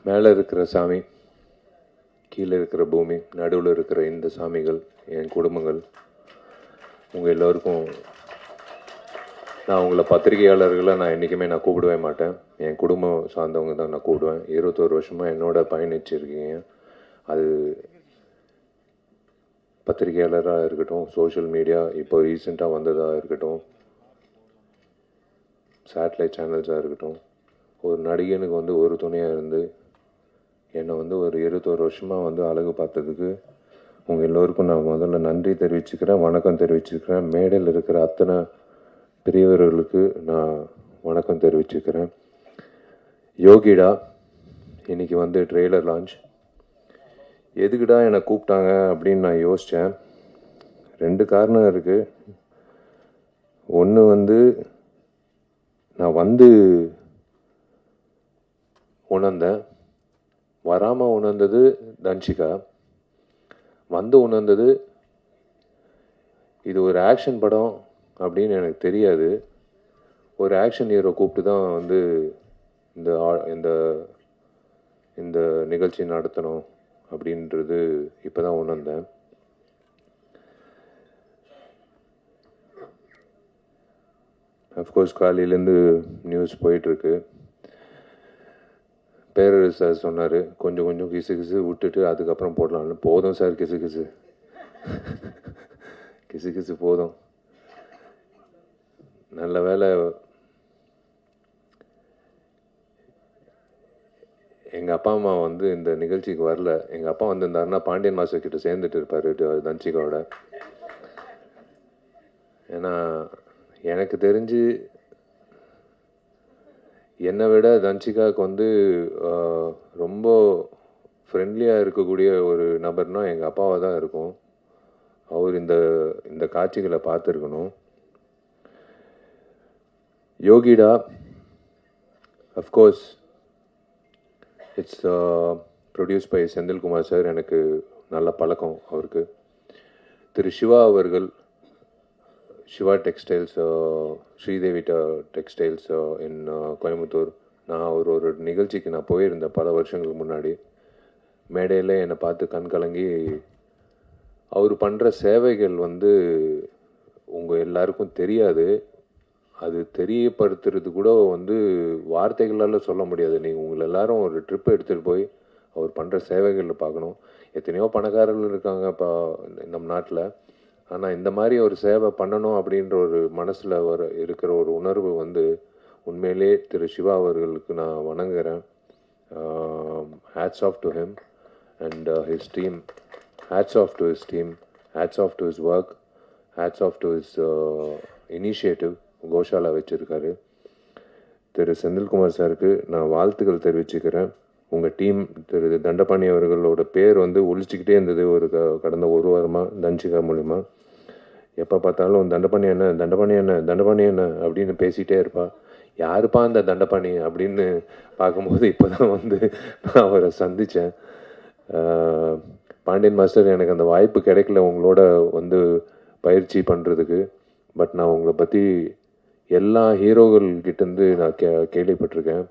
மேலே இருக்கிற சாமி, கீழே இருக்கிற பூமி, நடுவில் இருக்கிற இந்த சாமிகள், என் குடும்பங்கள், உங்கள் எல்லோருக்கும் நான் உங்களை பத்திரிகையாளர்களை நான் என்றைக்குமே நான் கூப்பிடவே மாட்டேன். என் குடும்பம் சார்ந்தவங்க தான் நான் கூப்பிடுவேன். 21 வருஷமாக என்னோட பயணிச்சிருக்கீங்க. அது பத்திரிகையாளராக இருக்கட்டும், சோஷியல் மீடியா இப்போ ரீசெண்டாக வந்ததாக இருக்கட்டும், சேட்டலைட் சேனல்ஸாக இருக்கட்டும், ஒரு நடிகனுக்கு ஒரு துணையாக இருந்து என்னை ஒரு 21 வருஷமாக அழகு பார்த்ததுக்கு உங்கள் எல்லோருக்கும் நான் முதல்ல நன்றி தெரிவிச்சுக்கிறேன், வணக்கம் தெரிவிச்சுக்கிறேன். மேடையில் இருக்கிற அத்தனை பெரியவர்களுக்கு நான் வணக்கம் தெரிவிச்சுக்கிறேன். யோகிடா இன்றைக்கி ட்ரெய்லர் லான்ச். எதுக்குடா என்னை கூப்பிட்டாங்க அப்படின்னு நான் யோசித்தேன். 2 காரணம் இருக்குது. ஒன்று நான் உணர்ந்தேன், வராமல் உணர்ந்தது தன்ஷிகா, உணர்ந்தது இது ஒரு ஆக்ஷன் படம் அப்படின்னு எனக்கு தெரியாது. ஒரு ஆக்ஷன் ஹீரோ கூப்பிட்டு தான் இந்த இந்த இந்த நிகழ்ச்சி நடத்தணும் அப்படின்றது இப்போ தான் உணர்ந்தேன். அஃப்கோர்ஸ் காலையிலேருந்து நியூஸ் போயிட்டுருக்கு. பேரரசு சார் சொன்னார், கொஞ்சம் கொஞ்சம் கிசு கிசு விட்டுட்டு அதுக்கப்புறம் போடலான்னு. போதும் சார், கிசு கிசு கிசு கிசு போதும். நல்ல வேலை எங்கள் அப்பா அம்மா இந்த நிகழ்ச்சிக்கு வரல. எங்கள் அப்பா வந்திருந்தாருன்னா பாண்டியன் மாஸ்டர் கிட்ட சேர்ந்துட்டு இருப்பார் தன்ஷிகாவோட. ஏன்னா எனக்கு தெரிஞ்சு என்னை விட தன்ஷிகாவுக்கு ரொம்ப ஃப்ரெண்ட்லியாக இருக்கக்கூடிய ஒரு நபர்னால் எங்கள் அப்பாவாக தான் இருக்கும். அவர் இந்த காட்சிகளை பார்த்துருக்கணும். யோகிடா of course it's produce by Senthilkumar sir. எனக்கு நல்ல பழக்கம் அவருக்கு. திரு சிவா அவர்கள், Siva textiles, Sridevi textiles in Coimbatore. நான் ஒரு நிகழ்ச்சிக்கு நான் போயிருந்தேன் பல வருஷங்களுக்கு முன்னாடி. மேடையில் என்னை பார்த்து கண் கலங்கி அவர் பண்ணுற சேவைகள் உங்கள் எல்லாருக்கும் தெரியாது. அது தெரியப்படுத்துறது கூட வார்த்தைகளால் சொல்ல முடியாது. நீங்கள் உங்களை எல்லாரும் ஒரு ட்ரிப் எடுத்துகிட்டு போய் அவர் பண்ணுற சேவைகளில் பார்க்கணும். எத்தனையோ பணக்காரர்கள் இருக்காங்க இப்போ நம்ம நாட்டில். ஆனால் இந்த மாதிரி ஒரு சேவை பண்ணணும் அப்படின்ற ஒரு மனசில் இருக்கிற ஒரு உணர்வு உண்மையிலே திரு சிவா அவர்களுக்கு நான் வணங்குகிறேன். Hats off to him and his team. Hats off to his team, hats off to his work, hats off to his initiative. Goshala வச்சுருக்காரு. திரு செந்தில்குமார் சாருக்கு நான் வாழ்த்துக்கள் தெரிவிச்சுக்கிறேன். உங்கள் டீம் திரு தண்டபாணி அவர்களோட பேர் ஒழிச்சிக்கிட்டே இருந்தது கடந்த ஒரு வாரமாக தன்ஷிகா மூலிமா. எப்போ பார்த்தாலும் தண்டபாணி என்ன தண்டபாணி என்ன தண்டபாணி என்ன அப்படின்னு பேசிகிட்டே இருப்பா. யாருப்பா அந்த தண்டபாணி அப்படின்னு பார்க்கும்போது இப்போ தான் நான் அவரை சந்தித்தேன். பாண்டியன் மாஸ்டர், எனக்கு அந்த வாய்ப்பு கிடைக்கல உங்களோட பயிற்சி பண்ணுறதுக்கு. பட் நான் உங்களை பற்றி எல்லா ஹீரோகள்கிட்டேருந்து நான் கேள்விப்பட்டிருக்கேன்.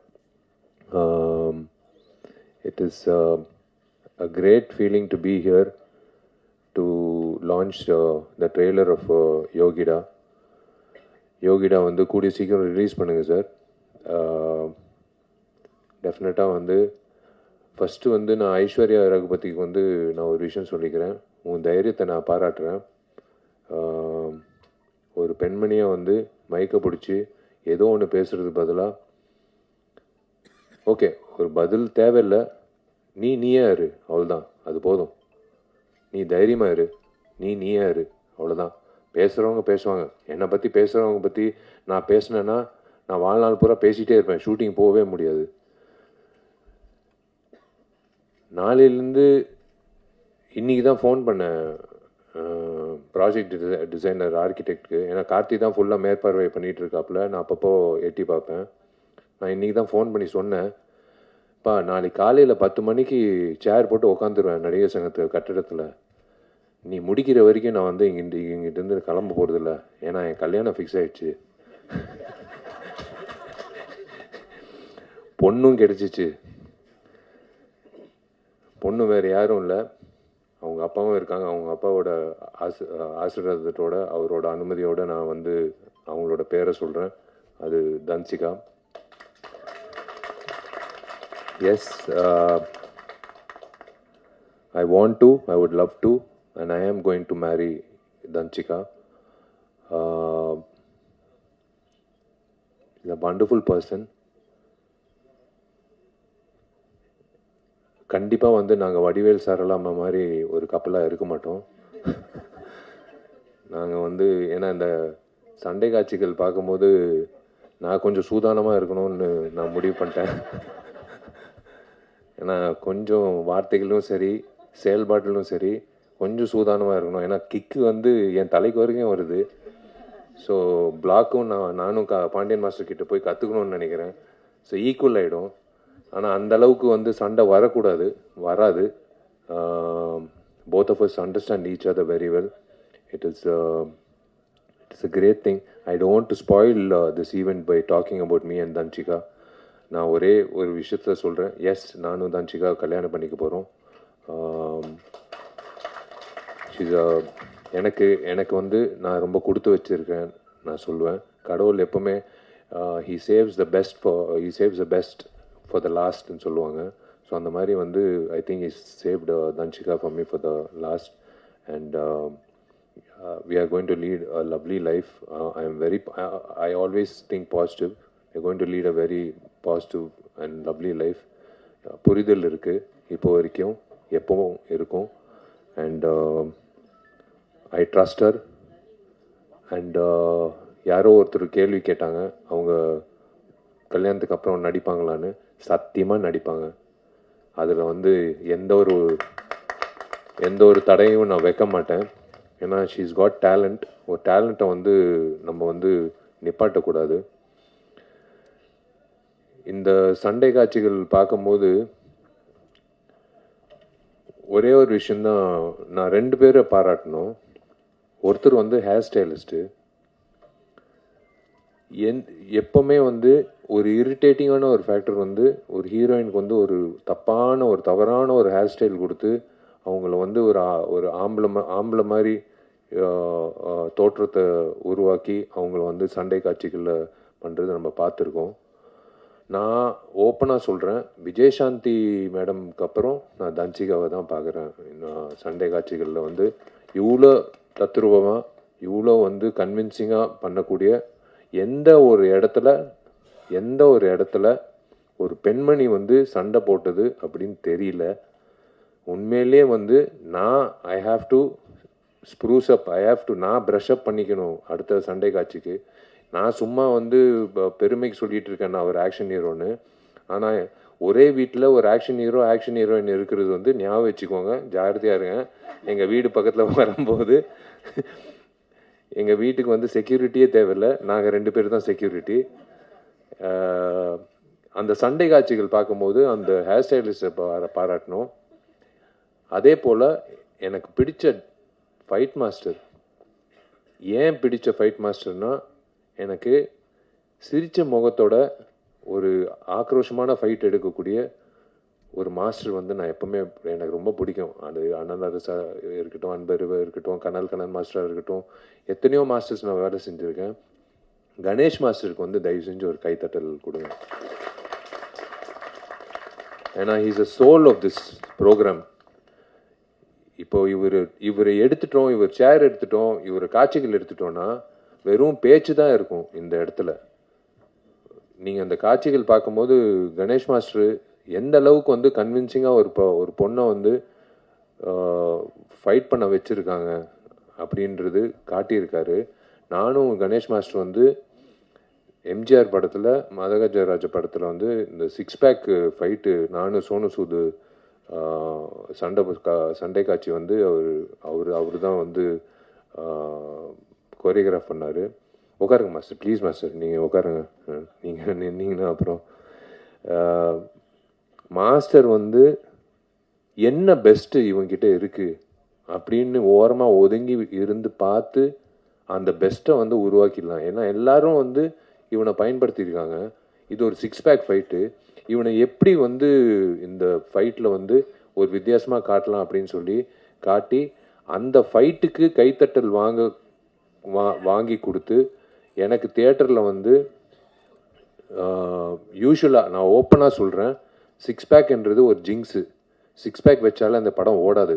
It is a great feeling to be here to launch the trailer of Yogida. யோகிடா கூடிய சீக்கிரம் ரிலீஸ் பண்ணுங்கள் சார். டெஃபினட்டாக ஃபஸ்ட்டு நான் ஐஸ்வர்யா ரகுபதிக்கு நான் ஒரு விஷயம் சொல்லிக்கிறேன். உன் தைரியத்தை நான் பாராட்டுறேன். ஒரு பெண்மணியாக மைக்கை பிடிச்சி ஏதோ ஒன்று பேசுகிறது பதிலாக, ஓகே ஒரு பதில் தேவையில்லை, நீயே இரு, அவ்வளோதான், அது போதும். நீ தைரியமாக இரு, நீயே இரு, அவ்வளோதான். பேசுகிறவங்க பேசுவாங்க. என்னை பற்றி பேசுகிறவங்க பற்றி நான் பேசினேன்னா நான் வாழ்நாள் பூரா பேசிகிட்டே இருப்பேன், ஷூட்டிங் போகவே முடியாது. நாளையிலேருந்து இன்றைக்கி தான் ஃபோன் பண்ணேன் ப்ராஜெக்ட் டிசைனர் ஆர்கிடெக்டுக்கு. ஏன்னா கார்த்தி தான் ஃபுல்லாக மேற்பார்வை பண்ணிகிட்ருக்காப்புல, நான் அப்பப்போ எட்டி பார்ப்பேன். நான் இன்றைக்கி தான் ஃபோன் பண்ணி சொன்னேன், பா நாளைக்கு காலையில் 10 மணிக்கு சேர் போட்டு உட்காந்துருவேன் நடிகர் சங்கத்து கட்டிடத்தில். நீ முடிக்கிற வரைக்கும் நான் இங்கிட்டிருந்து கிளம்ப போகிறதில்ல, ஏன்னா என் கல்யாணம் ஃபிக்ஸ் ஆகிடுச்சு, பொண்ணும் கிடச்சிச்சு. பொண்ணு வேறு யாரும் இல்லை, அவங்க அப்பாவும் இருக்காங்க. அவங்க அப்பாவோட ஆசீர்வாதத்தோட அவரோட அனுமதியோடு நான் வந்து அவங்களோட பேரை சொல்கிறேன். அது Dhanshika. Yes, I want to, I would love to, and I am going to marry Danchika. He's a wonderful person. கண்டிப்பாக வந்து நாங்கள் வடிவேல் சாரலாமா மாதிரி ஒரு கப்பலாக இருக்க மாட்டோம். நாங்கள் வந்து ஏன்னா இந்த சண்டை காட்சிகள் பார்க்கும்போது நான் கொஞ்சம் சூதானமாக இருக்கணும்னு நான் முடிவு பண்ணிட்டேன். ஏன்னா கொஞ்சம் வார்த்தைகளும் சரி செயல்பாட்டிலும் சரி கொஞ்சம் சூதானமாக இருக்கணும். ஏன்னா கிக்கு வந்து என் தலைக்கு வரைக்கும் வருது. ஸோ பிளாக்கும் நானும் பாண்டியன் மாஸ்டர் கிட்ட போய் கற்றுக்கணும்னு நினைக்கிறேன். ஸோ ஈக்குவல் ஆகிடும். ஆனால் அந்த அளவுக்கு வந்து சண்டை வரக்கூடாது, வராது. both of us understand each other very well. It's a great thing. I don't want to spoil this event by talking about me and Danchika. நான் ஒரே ஒரு விஷயத்தில் சொல்கிறேன். எஸ், நானும் தன்சிகா கல்யாணம் பண்ணிக்க போகிறோம். எனக்கு வந்து நான் ரொம்ப கொடுத்து வச்சுருக்கேன் நான் சொல்லுவேன். கடவுள் எப்போவுமே he saves the best for the lastன்னு சொல்லுவாங்க. ஸோ அந்த மாதிரி வந்து I think he saved Danchika for me for the last, and we are going to lead a lovely life. I always think positive. We are going to lead a very positive and lovely life. புரிதல் இருக்குது இப்போ வரைக்கும், எப்பவும் இருக்கும். And I trust her. And யாரோ ஒருத்தர் கேள்வி கேட்டாங்க, அவங்க கல்யாணத்துக்கு அப்புறம் நடிப்பாங்களான்னு. சத்தியமாக நடிப்பாங்க. அதில் வந்து எந்த ஒரு தடையும் நான் வைக்க மாட்டேன். ஏன்னா ஷீஸ் காட் டேலண்ட். ஒரு டேலண்ட்டை வந்து நம்ம வந்து நிப்பாட்டக்கூடாது. இந்த சண்டை காட்சிகள் பார்க்கும்போது ஒரே ஒரு விஷயந்தான் நான் 2 பேரை பாராட்டணும். ஒருத்தர் வந்து ஹேர் ஸ்டைலிஸ்ட்டு. எப்போவுமே வந்து ஒரு இரிட்டேட்டிங்கான ஒரு ஃபேக்டர் வந்து ஒரு ஹீரோயினுக்கு வந்து ஒரு தவறான ஒரு ஹேர் ஸ்டைல் கொடுத்து அவங்கள வந்து ஒரு ஆம்பளை மாதிரி தோற்றத்தை உருவாக்கி அவங்கள வந்து சண்டை காட்சிகளில் பண்ணுறது நம்ம பார்த்துருக்கோம். நான் ஓப்பனாக சொல்கிறேன், விஜயசாந்தி மேடம்க்கு அப்புறம் நான் தன்சிகாவை தான் பார்க்குறேன். சண்டை காட்சிகளில் வந்து இவ்வளோ தத்ரூபமாக, இவ்வளோ வந்து கன்வின்சிங்காக பண்ணக்கூடிய எந்த ஒரு இடத்துல ஒரு பெண்மணி வந்து சண்டை போட்டது அப்படின்னு தெரியல. உண்மையிலே வந்து ஐ ஹாவ் டு ஸ்ப்ரூஸ் அப், நான் ப்ரஷ் அப் பண்ணிக்கணும் அடுத்த சண்டை காட்சிக்கு. நான் சும்மா வந்து பெருமைக்கு சொல்லிட்டு இருக்கேன் நான் ஒரு ஆக்ஷன் ஹீரோன்னு. ஆனால் ஒரே வீட்டில் ஒரு ஆக்ஷன் ஹீரோயின் இருக்கிறது வந்து ஞாபகம் வச்சுக்கோங்க, ஜாகிரதையாக இருங்க. எங்கள் வீடு பக்கத்தில் வரும்போது எங்கள் வீட்டுக்கு வந்து செக்யூரிட்டியே தேவையில்லை, நாங்கள் 2 பேர் தான் செக்யூரிட்டி. அந்த சண்டை காட்சிகள் பார்க்கும்போது அந்த ஹேர் ஸ்டைலிஸ்ட்டை பாராட்டணும். அதே போல் எனக்கு பிடிச்ச ஃபைட் மாஸ்டர், ஏன் பிடிச்ச ஃபைட் மாஸ்டர்னால் எனக்கு சிரித்த முகத்தோட ஒரு ஆக்ரோஷமான ஃபைட் எடுக்கக்கூடிய ஒரு மாஸ்டர் வந்து நான் எப்போவுமே எனக்கு ரொம்ப பிடிக்கும். அது அனந்தரசா இருக்கட்டும், அன்பருவா இருக்கட்டும், கனல் மாஸ்டராக இருக்கட்டும், எத்தனையோ மாஸ்டர்ஸ் நான் வேலை செஞ்சுருக்கேன். கணேஷ் மாஸ்டருக்கு வந்து தயவு செஞ்சு ஒரு கைத்தட்டல் கொடுங்க. ஏன்னா he's a soul of this program. இப்போ இவரை எடுத்துட்டோம், இவர் சேர் எடுத்துட்டோம், இவர் காட்சிகள் எடுத்துட்டோன்னா வெறும் பேச்சு தான் இருக்கும் இந்த இடத்துல. நீங்கள் அந்த காட்சிகள் பார்க்கும்போது கணேஷ் மாஸ்டர் எந்த அளவுக்கு வந்து கன்வின்சிங்காக ஒரு பொண்ணை வந்து ஃபைட் பண்ண வச்சுருக்காங்க அப்படின்றது காட்டியிருக்காரு. நானும் கணேஷ் மாஸ்டர் வந்து எம்ஜிஆர் படத்தில், மதகஜராஜ படத்தில் வந்து இந்த 6 பேக் ஃபைட்டு நானும் சோனு சூது சண்டை காட்சி வந்து அவர் தான் வந்து கோரியோகிராஃப் பண்ணார். உட்காருங்க மாஸ்டர், ப்ளீஸ் மாஸ்டர், நீங்கள் உட்காருங்க. நீங்கள் நின்னீங்கன்னா அப்புறம் மாஸ்டர் வந்து என்ன பெஸ்ட்டு இவங்கிட்ட இருக்குது அப்படின்னு ஓரமாக ஒதுங்கி இருந்து பார்த்து அந்த பெஸ்ட்டை வந்து உருவாக்கிடலாம். ஏன்னா எல்லாரும் வந்து இவனை பயன்படுத்தியிருக்காங்க. இது ஒரு 6 பேக் ஃபைட்டு. இவனை எப்படி வந்து இந்த ஃபைட்டில் வந்து ஒரு வித்தியாசமாக காட்டலாம் அப்படின்னு சொல்லி காட்டி அந்த ஃபைட்டுக்கு கைத்தட்டல் வாங்கி கொடுத்து எனக்கு தியேட்டரில் வந்து யூஸ்வலாக நான் ஓப்பனாக சொல்கிறேன், 6 பேக்ன்றது ஒரு ஜிங்ஸு. 6 பேக் வச்சாலே அந்த படம் ஓடாது.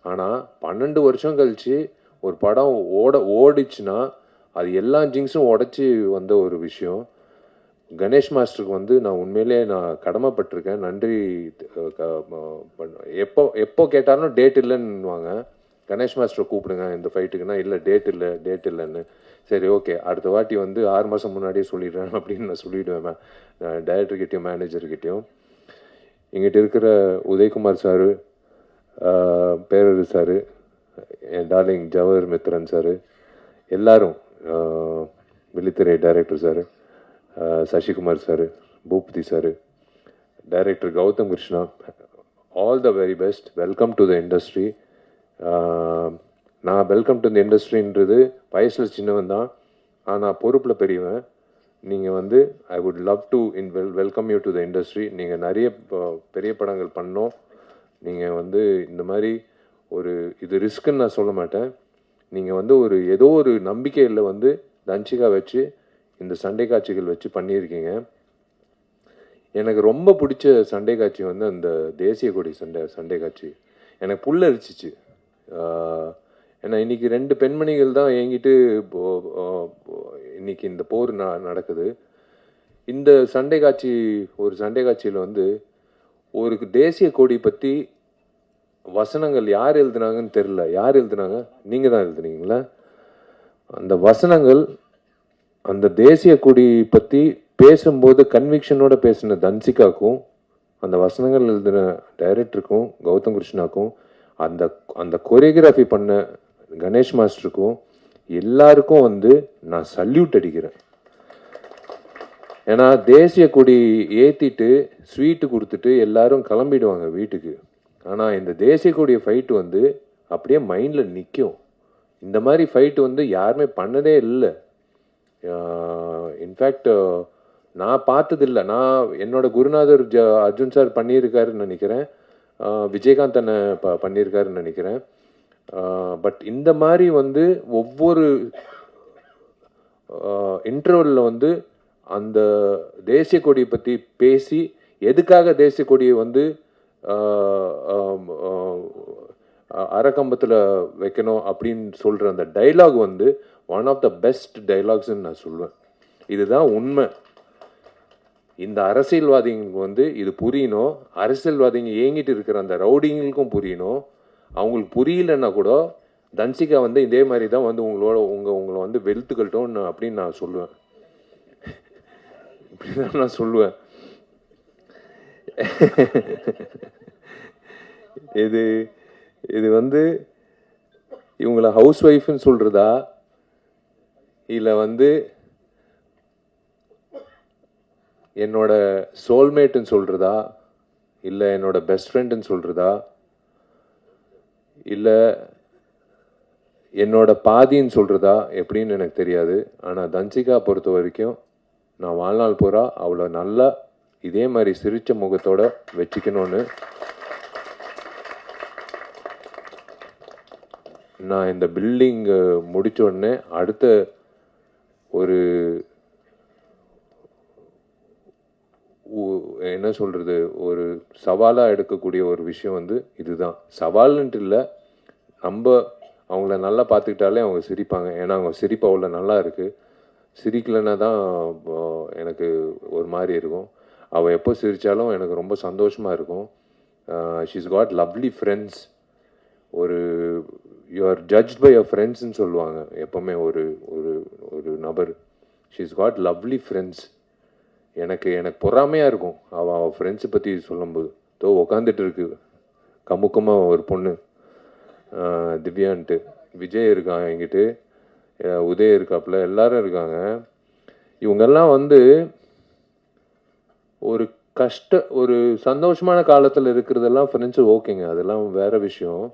ஆனால் 12 வருஷம் கழித்து ஒரு படம் ஓடிச்சுன்னா அது எல்லா ஜிங்ஸும் உடச்சி வந்த ஒரு விஷயம். கணேஷ் மாஸ்டருக்கு வந்து நான் உண்மையிலே நான் கடமைப்பட்டிருக்கேன். நன்றி. எப்போ கேட்டாலும் டேட் இல்லைன்னுவாங்க. கணேஷ் மாஸ்டரை கூப்பிடுங்க இந்த ஃபைட்டுக்குன்னா, இல்லை டேட் இல்லைன்னு. சரி ஓகே, அடுத்த வாட்டி வந்து 6 மாதம் முன்னாடியே சொல்லிடுறேன் அப்படின்னு நான் சொல்லிவிடுவேன் டைரக்டர்கிட்டையும் மேனேஜர்கிட்டையும். எங்கிட்ட இருக்கிற உதயகுமார் சாரு, பேரரு சாரு, என் டார்லிங் ஜவஹர் மித்ரன் சாரு, எல்லாரும், Vizhithirai director sir, Sasikumar sir, Boopathi sir, director Gautham Krishna, all the very best. Welcome to the industry. நான் வெல்கம் டு த இண்டஸ்ட்ரின்றது வயசில் சின்னவன் தான், ஆனால் பொறுப்பில் பெரியவன். நீங்கள் வந்து I would love to welcome you to the industry. நீங்கள் நிறைய பெரிய படங்கள் பண்ணோம். நீங்கள் வந்து இந்த மாதிரி ஒரு இது ரிஸ்க்குன்னு நான் சொல்ல மாட்டேன். நீங்கள் வந்து ஏதோ ஒரு நம்பிக்கையில் வந்து தன்சிகா வச்சு இந்த சண்டை காட்சிகள் வச்சு பண்ணியிருக்கீங்க. எனக்கு ரொம்ப பிடிச்ச சண்டை காட்சி வந்து அந்த தேசிய கொடி சண்டை காட்சி. எனக்கு புல்லரிச்சிச்சு. ஏன்னா இன்றைக்கி 2 பெண்மணிகள் தான் என்கிட்ட இன்றைக்கி இந்த போர் நடக்குது. இந்த சண்டை காட்சியில் வந்து ஒரு தேசிய கொடி பற்றி வசனங்கள் யார் எழுதுனாங்கன்னு தெரில. யார் எழுதுனாங்க? நீங்கள் தான் எழுதுனீங்களா? அந்த வசனங்கள் அந்த தேசிய கொடி பற்றி பேசும்போது கன்விக்ஷனோட பேசின தன்சிகாக்கும், அந்த வசனங்கள் எழுதின டைரக்டருக்கும் கௌதம் கிருஷ்ணாக்கும், அந்த கொரியோகிராஃபி பண்ண கணேஷ் மாஸ்டருக்கும் எல்லாருக்கும் வந்து நான் சல்யூட் அடிக்கிறேன். ஏன்னா தேசிய கொடி ஏற்றிட்டு ஸ்வீட்டு கொடுத்துட்டு எல்லாரும் கிளம்பிடுவாங்க வீட்டுக்கு. ஆனால் இந்த தேசிய கொடிய ஃபைட்டு வந்து அப்படியே மைண்டில் நிற்கும். இந்த மாதிரி ஃபைட்டு வந்து யாருமே பண்ணதே இல்லை. இன்ஃபேக்ட் நான் பார்த்ததில்லை. நான் என்னோட குருநாதர் அர்ஜுன் சார் பண்ணியிருக்காருன்னு நினைக்கிறேன், விஜயகாந்த் அண்ணன் பண்ணியிருக்காருன்னு நினைக்கிறேன். பட் இந்த மாதிரி வந்து ஒவ்வொரு இன்டர்வலில் வந்து அந்த தேசிய கொடியை பற்றி பேசி எதுக்காக தேசிய கொடியை வந்து அறக்கம்பத்தில் வைக்கணும் அப்படின்னு சொல்கிற அந்த டைலாக் வந்து ஒன் ஆஃப் த பெஸ்ட் டைலாக்ஸ்ன்னு நான் சொல்லுவேன். இதுதான் உண்மை. இந்த அரசியல்வாதிங்களுக்கு வந்து இது புரியணும். அரசியல்வாதிங்க ஏங்கிட்டு இருக்கிற அந்த ரவுடிங்களுக்கும் புரியணும். அவங்களுக்கு புரியலன்னா கூட தன்சிகா வந்து இதே மாதிரி தான் வந்து உங்களை வந்து வெளுத்துக்கட்டும் அப்படின்னு நான் சொல்லுவேன். இப்படிதான் நான் சொல்லுவேன். இது வந்து இவங்களை ஹவுஸ் ஒய்ஃப்னு சொல்றதா, இல்லை வந்து என்னோட சோல்மேட்டுன்னு சொல்றதா, இல்லை என்னோட பெஸ்ட் ஃப்ரெண்டுன்னு சொல்றதா, இல்லை என்னோட பாதின்னு சொல்றதா எப்படின்னு எனக்கு தெரியாது. ஆனால் தன்சிகா பொறுத்த வரைக்கும் நான் வாழ்நாள் பூரா அவ்வளோ நல்லா இதே மாதிரி சிரிச்ச முகத்தோட வச்சுக்கணும்னு நான் இந்த பில்டிங் முடிச்ச உடனே அடுத்த என்ன சொல்றது, ஒரு சவாலாக எடுக்கக்கூடிய ஒரு விஷயம் வந்து இதுதான். சவால்ன்ட்டு இல்லை, நம்ம அவங்கள நல்லா பார்த்துக்கிட்டாலே அவங்க சிரிப்பாங்க. ஏன்னா அவங்க சிரிப்பு அவ்வளோ நல்லா இருக்குது. சிரிக்கலைன்னா தான் எனக்கு ஒரு மாதிரி இருக்கும். அவள் எப்போ சிரித்தாலும் எனக்கு ரொம்ப சந்தோஷமாக இருக்கும். She's got lovely friends. You are judged by your ஃப்ரெண்ட்ஸ்ன்னு சொல்லுவாங்க எப்போவுமே ஒரு நபர். She's got lovely friends. எனக்கு பொறாமையாக இருக்கும் அவள் ஃப்ரெண்ட்ஸை பற்றி சொல்லும்போது. உக்காந்துட்டு இருக்கு கமுக்கமாக ஒரு பொண்ணு, திவ்யான்ட்டு. விஜய் இருக்கான் என்கிட்ட, உதய் இருக்காப்புல, எல்லாரும் இருக்காங்க. இவங்கெல்லாம் வந்து ஒரு சந்தோஷமான காலத்தில் இருக்கிறதெல்லாம் ஃப்ரெண்ட்ஸு ஓகேங்க, அதெல்லாம் வேற விஷயம்.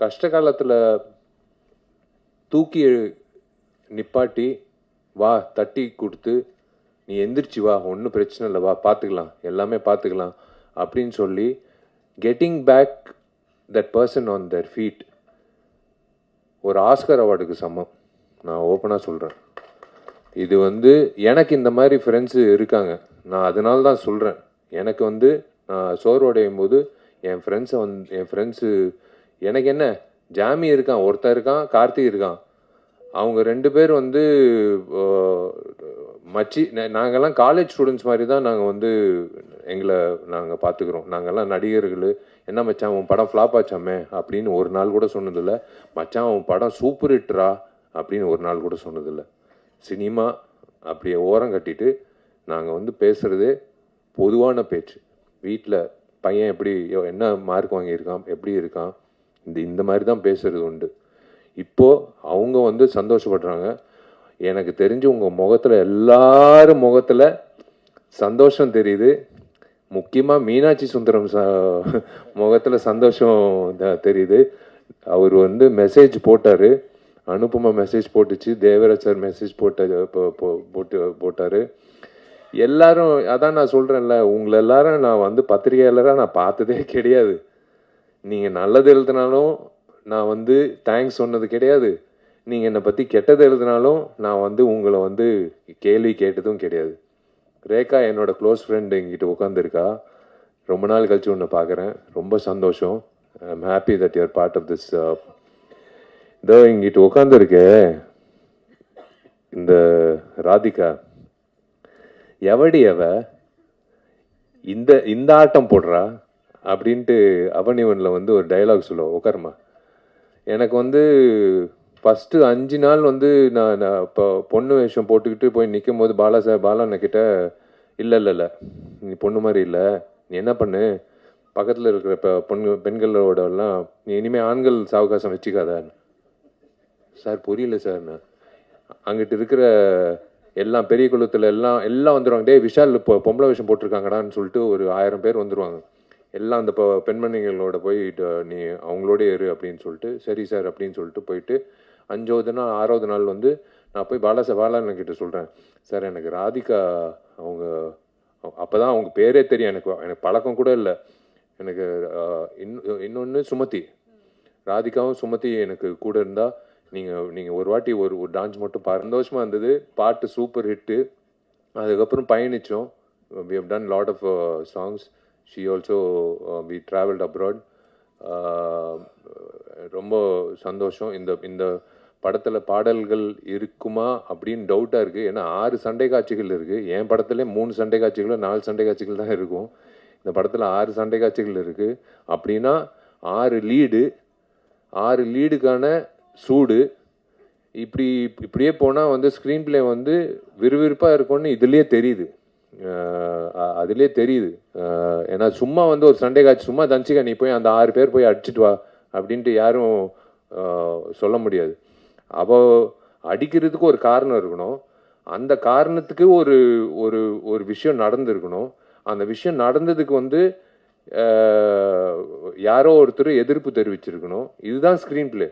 கஷ்ட காலத்தில் தூக்கி நிப்பாட்டி வா, தட்டி கொடுத்து நீ எந்திரிச்சு வா, ஒன்றும் பிரச்சனை இல்லை, வா பார்த்துக்கலாம், எல்லாமே பார்த்துக்கலாம் அப்படின்னு சொல்லி getting back that person on their feet ஒரு ஆஸ்கர் அவார்டுக்கு சமம். நான் ஓப்பனாக சொல்கிறேன். இது வந்து எனக்கு இந்த மாதிரி ஃப்ரெண்ட்ஸு இருக்காங்க. நான் அதனால தான் சொல்கிறேன். எனக்கு வந்து நான் சோர்வடையும் போது என் ஃப்ரெண்ட்ஸு எனக்கு என்ன ஜாமி இருக்கான், ஒருத்தன் இருக்கான், கார்த்திக் இருக்கான். அவங்க 2 பேர் வந்து மச்சி. நாங்கள்லாம் காலேஜ் ஸ்டூடெண்ட்ஸ் மாதிரி தான் நாங்கள் வந்து எங்களை நாங்கள் பார்த்துக்குறோம். நாங்கள்லாம் நடிகர்கள். என்ன மச்சான் உன் படம் ஃப்ளாப் ஆச்சாமே அப்படின்னு ஒரு நாள் கூட சொன்னதில்லை. மச்சான் உன் படம் சூப்பர் ஹிட்ரா அப்படின்னு ஒரு நாள் கூட சொன்னதில்லை. சினிமா அப்படியே ஓரம் கட்டிட்டு நாங்கள் வந்து பேசுகிறதே பொதுவான பேச்சு. வீட்டில் பையன் எப்படி என்ன மார்க் வாங்கியிருக்கான், எப்படி இருக்கான், இந்த மாதிரி தான் பேசுகிறது உண்டு. இப்போது அவங்க வந்து சந்தோஷப்படுறாங்க. எனக்கு தெரிஞ்சு உங்கள் முகத்தில் எல்லாரும் முகத்தில் சந்தோஷம் தெரியுது. முக்கியமாக மீனாட்சி சுந்தரம் முகத்தில் சந்தோஷம் தெரியுது. அவர் வந்து மெசேஜ் போட்டார், அனுபமா மெசேஜ் போட்டுச்சு, தேவராஜ் சார் மெசேஜ் போட்டார். எல்லாரும் அதான் நான் சொல்கிறேன்ல, உங்களை எல்லாரும் நான் வந்து பத்திரிகையாளராக நான் பார்த்ததே கிடையாது. நீங்கள் நல்லது எழுதினாலும் நான் வந்து தேங்க்ஸ் சொன்னது கிடையாது. நீங்கள் என்னை பற்றி கெட்டது எழுதினாலும் நான் வந்து உங்களை வந்து கேள்வி கேட்டதும் கிடையாது. ரேகா என்னோட க்ளோஸ் ஃப்ரெண்டு எங்கிட்ட உட்காந்துருக்கா. ரொம்ப நாள் கழிச்சு உன்னை பார்க்குறேன். ரொம்ப சந்தோஷம். I am happy that you're part of this. இதோ இங்கிட்ட உட்காந்துருக்கே இந்த ராதிகா, எவடி அவ இந்த ஆட்டம் போடுறா அப்படின்ட்டு அவனிவனில் வந்து ஒரு டைலாக் சொல்லுவோம். உட்காருமா. எனக்கு வந்து ஃபஸ்ட்டு 5 நாள் வந்து நான் இப்போ பொண்ணு வேஷம் போட்டுக்கிட்டு போய் நிற்கும் போது பாலாண்ணக்கிட்ட இல்லை நீ பொண்ணு மாதிரி இல்லை, நீ என்ன பண்ணு, பக்கத்தில் இருக்கிற பெண்களோடலாம் நீ இனிமேல் ஆண்கள் சாவகாசம் வச்சுக்காத. சார் புரியல சார். நான் அங்கிட்டு இருக்கிற எல்லாம் பெரிய குளத்தில் எல்லாம் வந்துடுவாங்க. டே விஷால் இப்போ பொம்பளை வேஷம் போட்டிருக்காங்கடான்னு சொல்லிட்டு ஒரு 1000 பேர் வந்துடுவாங்க. எல்லாம் அந்த பெண்மணிகளோட போய் நீ அவங்களோட இரு அப்படின்னு சொல்லிட்டு, சரி சார் அப்படின்னு சொல்லிட்டு போயிட்டு 5வது நாள் 6வது நாள் வந்து நான் போய் பாலாண்ணக்கிட்ட சொல்கிறேன், சார் எனக்கு ராதிகா அவங்க அப்போ தான் அவங்க பேரே தெரியும். எனக்கு பழக்கம் கூட இல்லை. எனக்கு இன்னொன்று சுமதி, ராதிகாவும் சுமதி எனக்கு கூட இருந்தால் நீங்கள் ஒரு வாட்டி ஒரு டான்ஸ் மட்டும் சந்தோஷமாக இருந்தது. பாட்டு சூப்பர் ஹிட்டு. அதுக்கப்புறம் பயணித்தோம். we have done lot of songs. she also we traveled abroad. ரொம்ப சந்தோஷம். இந்த படத்தில் பாடல்கள் இருக்குமா அப்படின்னு டவுட்டாக இருக்குது. ஏன்னா 6 சண்டை காட்சிகள் இருக்குது. என் படத்துல 3 சண்டை காட்சிகளோ 4 சண்டை காட்சிகள் தான் இருக்கும். இந்த படத்தில் 6 சண்டை காட்சிகள் இருக்குது. அப்படின்னா 6 லீடுக்கான சூடு. இப்படியே போனால் வந்து ஸ்க்ரீன் பிளே வந்து விறுவிறுப்பாக இருக்கும்னு இதுலேயே தெரியுது. அதுலேயே தெரியுது. ஏன்னா சும்மா வந்து ஒரு சண்டை காட்சி சும்மா தஞ்சிக்கா நீ போய் அந்த 6 பேர் போய் அடிச்சுட்டு வா அப்படின்ட்டு யாரும் சொல்ல முடியாது. அவள் அடிக்கிறதுக்கு ஒரு காரணம் இருக்கணும். அந்த காரணத்துக்கு ஒரு ஒரு ஒரு விஷயம் நடந்திருக்கணும். அந்த விஷயம் நடந்ததுக்கு வந்து யாரோ ஒருத்தர் எதிர்ப்பு தெரிவிச்சிருக்கணும். இதுதான் ஸ்க்ரீன் பிளே.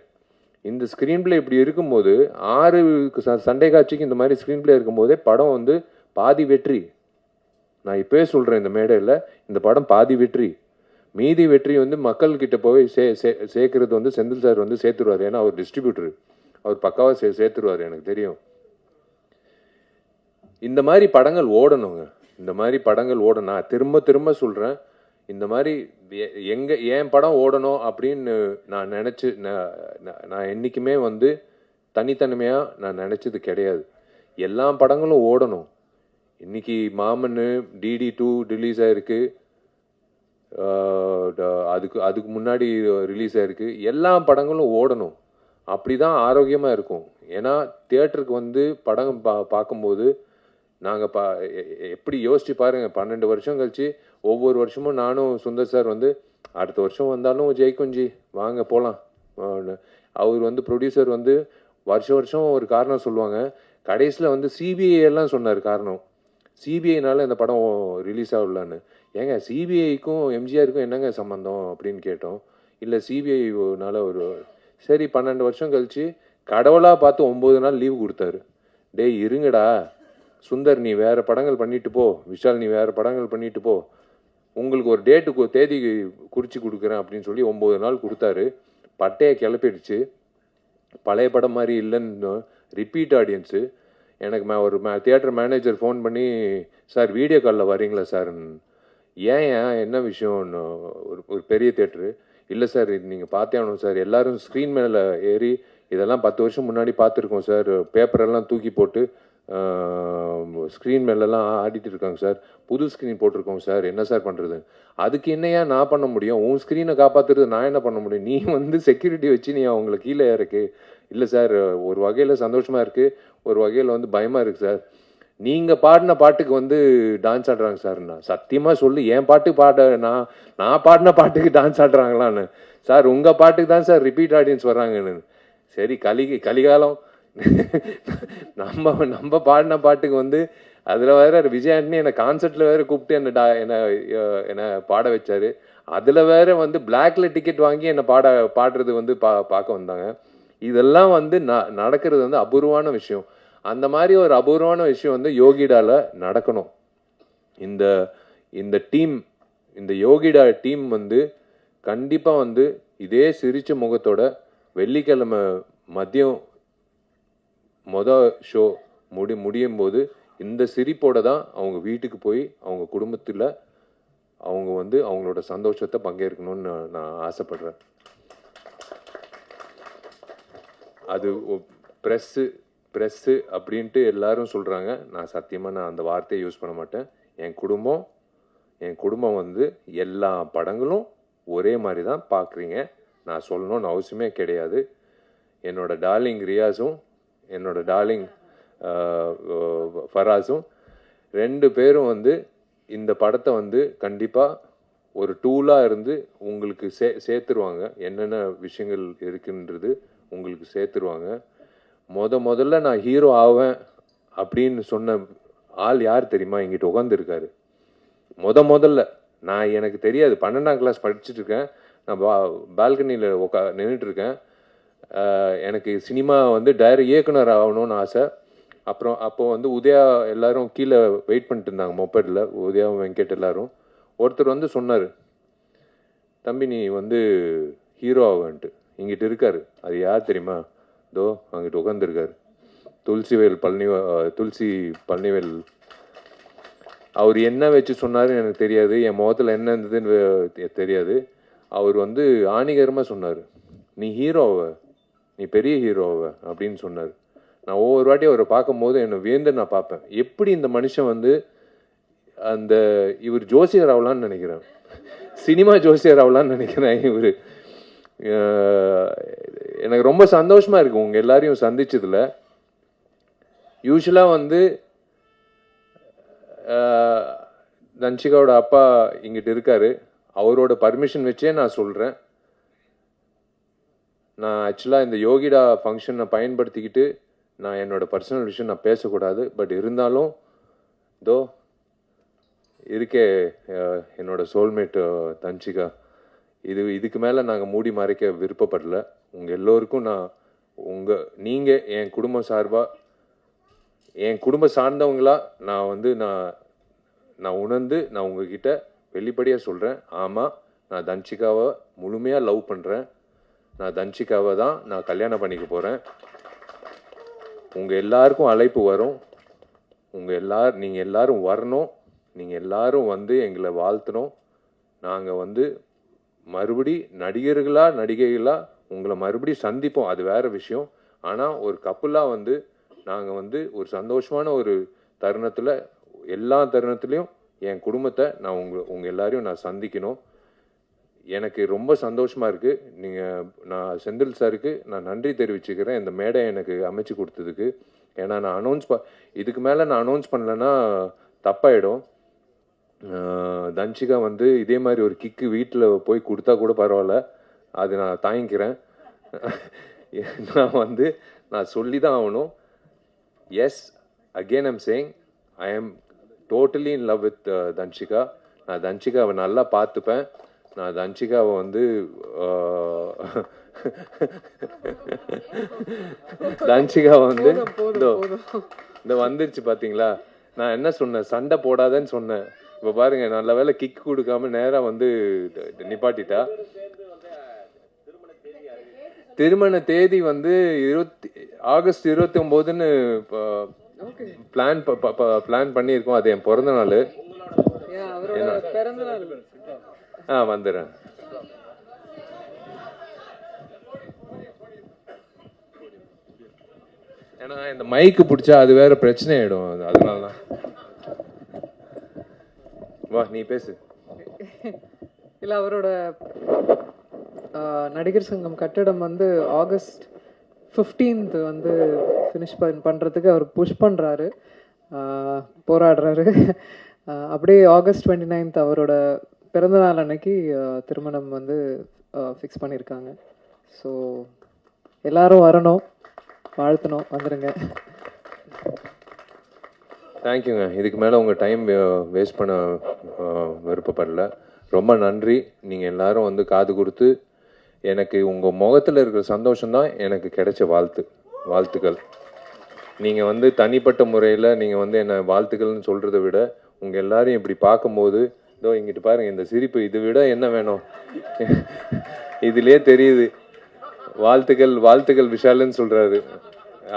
இந்த ஸ்க்ரீன் பிளே இப்படி இருக்கும்போது 6 சண்டை காட்சிக்கு இந்த மாதிரி ஸ்க்ரீன் பிளே இருக்கும்போதே படம் வந்து பாதி வெற்றி. நான் இப்போயே சொல்கிறேன் இந்த மேடையில், இந்த படம் பாதி வெற்றி. மீதி வெற்றி வந்து மக்கள்கிட்ட போய் சேர்க்கறது வந்து செந்தில் சார் வந்து சேர்த்துருவார். ஏன்னா அவர் டிஸ்ட்ரிபியூட்டர், அவர் பக்காவாக சேர்த்துருவார். எனக்கு தெரியும். இந்த மாதிரி படங்கள் ஓடணுங்க. இந்த மாதிரி படங்கள் ஓடணும். நான் திரும்ப சொல்கிறேன், இந்த மாதிரி என் படம் ஓடணும் அப்படின்னு நான் நினச்சி நான் என்றைக்குமே வந்து தனித்தன்மையாக நான் நினச்சது கிடையாது. எல்லா படங்களும் ஓடணும். இன்னைக்கு மாமன் DD2 ரிலீஸ் ஆகிருக்கு. அதுக்கு முன்னாடி ரிலீஸ் ஆகிருக்கு. எல்லா படங்களும் ஓடணும். அப்படி தான் ஆரோக்கியமாக இருக்கும். ஏன்னா தியேட்டருக்கு வந்து படம் பார்க்கும்போது நாங்கள் எப்படி யோசிச்சு பாருங்கள், 12 வருஷம் கழிச்சு ஒவ்வொரு வருஷமும் நானும் சுந்தர் சார் வந்து அடுத்த வருஷம் வந்தாலும் ஜெயிக்குஞ்சி வாங்க போகலாம். அவர் வந்து ப்ரொடியூசர் வந்து வருஷம் ஒரு காரணம் சொல்லுவாங்க. கடைசியில் வந்து CBI எல்லாம் சொன்னார் காரணம். CBIனால இந்த படம் ரிலீஸ் ஆகலான்னு. ஏங்க சிபிஐக்கும் எம்ஜிஆருக்கும் என்னங்க சம்மந்தம் அப்படின்னு கேட்டோம். இல்லை CBIனால ஒரு சரி 12 வருஷம் கழிச்சு கடவுளாக பார்த்து 9 நாள் லீவு கொடுத்தாரு. டேய் இருங்கடா சுந்தர், நீ வேறு படங்கள் பண்ணிட்டு போ, விஷால் நீ வேறு படங்கள் பண்ணிட்டு போ, உங்களுக்கு ஒரு டேட்டுக்கு தேதி குறித்து கொடுக்குறேன் அப்படின்னு சொல்லி 9 நாள் கொடுத்தாரு. பட்டையை கிளப்பிடுச்சு. பழைய படம் மாதிரி இல்லைன்னு ரிப்பீட் ஆடியன்ஸு. எனக்கு ஒரு தியேட்டர் மேனேஜர் ஃபோன் பண்ணி, சார் வீடியோ காலில் வரீங்களா சார்? ஏன் என்ன விஷயம்னு. ஒரு பெரிய தியேட்டரு. இல்லை சார் இது நீங்கள் பார்த்தே ஆகணும் சார், எல்லோரும் ஸ்க்ரீன் மேலே ஏறி இதெல்லாம் 10 வருஷம் முன்னாடி பார்த்துருக்கோம் சார், பேப்பரெல்லாம் தூக்கி போட்டு ஸ்க்ரீன் மேலெல்லாம் ஆடிட்டு இருக்காங்க சார், புது ஸ்க்ரீன் போட்டிருக்கோம் சார், என்ன சார் பண்ணுறது? அதுக்கு என்னையா நான் பண்ண முடியும்? உன் ஸ்க்ரீனை காப்பாற்றுறது நான் என்ன பண்ண முடியும்? நீ செக்யூரிட்டி வச்சு நீ அவங்கள கீழே இருக்கு. இல்லை சார் ஒரு வகையில் சந்தோஷமாக இருக்குது, ஒரு வகையில் பயமாக இருக்குது சார். நீங்கள் பாடின பாட்டுக்கு டான்ஸ் ஆடுறாங்க சார்ண்ணா. சத்தியமாக சொல்லு, என் பாட்டுக்கு நான் பாடின பாட்டுக்கு டான்ஸ் ஆடுறாங்களான்னு. சார் உங்கள் பாட்டுக்கு தான் சார் ரிப்பீட் ஆடியன்ஸ் வர்றாங்கன்னு. சரி கலிகாலம். நம்ம பாடின பாட்டுக்கு அதில் வேற விஜய் ஆண்டனி என்னை கான்சர்ட்டில் வேற கூப்பிட்டு என்னை பாட வச்சாரு. அதில் வேற பிளாக்ல டிக்கெட் வாங்கி என்னை பாடுறது பார்க்க வந்தாங்க. இதெல்லாம் நடக்கிறது அபூர்வமான விஷயம். அந்த மாதிரி ஒரு அபூர்வமான விஷயம் யோகிடால நடக்கணும். இந்த டீம், இந்த யோகிடா டீம் கண்டிப்பாக இதே சிரிச்ச முகத்தோட வெள்ளிக்கிழமை மதியம் ஷோ முடியும் போது இந்த சிரிப்போட தான் அவங்க வீட்டுக்கு போய் அவங்க குடும்பத்தில் அவங்க அவங்களோட சந்தோஷத்தை பங்கேற்கணும்னு நான் ஆசைப்படுறேன். அது ப்ரெஸ்ஸு அப்படின்ட்டு எல்லாரும் சொல்கிறாங்க. நான் சத்தியமாக அந்த வார்த்தையை யூஸ் பண்ண மாட்டேன். என் குடும்பம் எல்லா படங்களும் ஒரே மாதிரி தான் பார்க்குறீங்க. நான் சொல்லணும்னு அவசியமே கிடையாது. என்னோட டார்லிங் ரியாஸும் என்னோட டார்லிங் ஃபராஸும் 2 பேரும் இந்த படத்தை கண்டிப்பாக ஒரு டூலாக இருந்து உங்களுக்கு சேர்த்துருவாங்க. என்னென்ன விஷயங்கள் இருக்குன்றது உங்களுக்கு சேர்த்துருவாங்க. முதல்ல நான் ஹீரோ ஆவேன் அப்படின்னு சொன்ன ஆள் யார் தெரியுமா? இங்கிட்ட உட்காந்துருக்காரு. முதல்ல எனக்கு தெரியாது, 12ஆம் கிளாஸ் படிச்சுட்டு இருக்கேன். நான் பால்கனியில் நின்றுட்டு இருக்கேன். எனக்கு சினிமா இயக்குனர் ஆகணும்னு ஆசை. அப்போ உதயா எல்லாரும் கீழே வெயிட் பண்ணிட்டு இருந்தாங்க மொபைலில், உதயா வெங்கட் எல்லாரும். ஒருத்தர் சொன்னார், தம்பி நீ ஹீரோ ஆகன்ட்டு. இங்கிட்ட இருக்காரு. அது யார் தெரியுமா? தோ அங்கிட்ட உட்காந்துருக்காரு, துளசி பழனிவேல். அவர் என்ன வச்சு சொன்னாருன்னு எனக்கு தெரியாது, என் முகத்தில் என்ன இருந்ததுன்னு தெரியாது. அவர் ஆணிகரமாக சொன்னார், நீ ஹீரோவ, நீ பெரிய ஹீரோவ அப்படின்னு சொன்னார். நான் ஒவ்வொரு வாட்டி அவரை பார்க்கும்போது என்னை வியந்து நான் பார்ப்பேன். எப்படி இந்த மனுஷன் இவர் ஜோசியர் ஆகலான்னு நினைக்கிறேன், சினிமா ஜோசியர் ஆகலான்னு நினைக்கிறேன். இவர் எனக்கு ரொம்ப சந்தோஷமாக இருக்குது உங்கள் எல்லாரையும் சந்திச்சதில். யூஸ்வலாக தன்ஷிகாவோட அப்பா இங்கிட்ட இருக்காரு. அவரோட பர்மிஷன் வச்சே நான் சொல்கிறேன். நான் ஆக்சுவலாக இந்த யோகிடா ஃபங்க்ஷனை பயன்படுத்திக்கிட்டு நான் என்னோடய பர்சனல் விஷயம் நான் பேசக்கூடாது. பட் இருந்தாலும் இருக்கே என்னோட சோல்மேட் தன்ஷிகா, இதுக்கு மேலே நாங்கள் மூடி மறைக்க விருப்பப்படல. உங்கள் எல்லோருக்கும் நீங்கள் என் குடும்பம் சார்பாக, என் குடும்பம் சார்ந்தவங்களா நான் உணர்ந்து நான் உங்ககிட்ட வெளிப்படையாக சொல்கிறேன். ஆமாம், நான் தன்ஷிகாவை முழுமையாக லவ் பண்ணுறேன். நான் தன்ஷிகாவை தான் நான் கல்யாணம் பண்ணிக்க போகிறேன். உங்கள் எல்லாருக்கும் அழைப்பு வரும். நீங்கள் எல்லாரும் வரணும். நீங்கள் எல்லாரும் எங்களை வாழ்த்தணும். நாங்கள் மறுபடி நடிகைகளாக உங்களை மறுபடி சந்திப்போம். அது வேறு விஷயம். ஆனால் ஒரு கப்புலாக நாங்கள் ஒரு சந்தோஷமான ஒரு தருணத்தில், எல்லா தருணத்துலேயும் என் குடும்பத்தை நான் உங்கள் எல்லாரையும் நான் சந்திக்கணும். எனக்கு ரொம்ப சந்தோஷமாக இருக்குது. நான் செந்தில் சாருக்கு நான் நன்றி தெரிவிச்சுக்கிறேன் இந்த மேடை எனக்கு அமைச்சு கொடுத்ததுக்கு. ஏன்னா நான் இதுக்கு மேலே நான் அனௌன்ஸ் பண்ணலைன்னா தப்பாயிடும். தன்ஷிகா இதே மாதிரி ஒரு கிக்கு வீட்டில் போய் கொடுத்தா கூட பரவாயில்ல, அது நான் தாங்கிக்கிறேன். நான் சொல்லி தான் ஆகணும். Yes, again I'm saying, I am totally in love with Dhanshika. நான் தன்ஷிகாவை நல்லா பார்த்துப்பேன். நான் தன்ஷிகாவை தன்ஷிகாவை இந்த வந்துருச்சு பார்த்தீங்களா? நான் என்ன சொன்னேன்? சண்டை போடாதேன்னு சொன்னேன். இப்போ பாருங்க, நல்ல வேலை கிக் கொடுக்காம நேராக வந்து நிப்பாட்டிட்டா. திருமண தேதி வந்து ஆகஸ்ட் 29ன்னு பிளான் பண்ணியிருக்கோம். அது என் பிறந்த நாள். வந்துடுறேன். ஏன்னா இந்த மைக்கு பிடிச்சா அது வேற பிரச்சனை ஆயிடும். அதனால தான். வா, நீ பேசு. இல்ல, அவரோட நடிகர் சங்கம் கட்டடம் வந்து ஆகஸ்ட் 15th வந்து ஃபினிஷ் பண்ணுறதுக்கு அவர் புஷ் பண்ணுறாரு, போராடுறாரு. அப்படியே ஆகஸ்ட் 29th அவரோட பிறந்தநாள் அன்னைக்கு திருமணம் வந்து ஃபிக்ஸ் பண்ணியிருக்காங்க. ஸோ எல்லாரும் வரணும், வாழ்த்தணும், வந்துடுங்க. தேங்க்யூங்க. இதுக்கு மேலே உங்கள் டைம் வேஸ்ட் பண்ண விருப்பப்படல. ரொம்ப நன்றி. நீங்கள் எல்லாரும் வந்து காது கொடுத்து எனக்கு உங்கள் முகத்தில் இருக்கிற சந்தோஷம்தான் எனக்கு கிடைச்ச வாழ்த்துக்கள். நீங்கள் வந்து தனிப்பட்ட முறையில் நீங்கள் வந்து என்னை வாழ்த்துக்கள்னு சொல்கிறத விட உங்கள் எல்லாரையும் இப்படி பார்க்கும்போது, இதோ இங்கிட்டு பாருங்கள் இந்த சிரிப்பு, இதை விட என்ன வேணும்? இதுலேயே தெரியுது. வாழ்த்துக்கள் விஷாலுன்னு சொல்கிறாரு.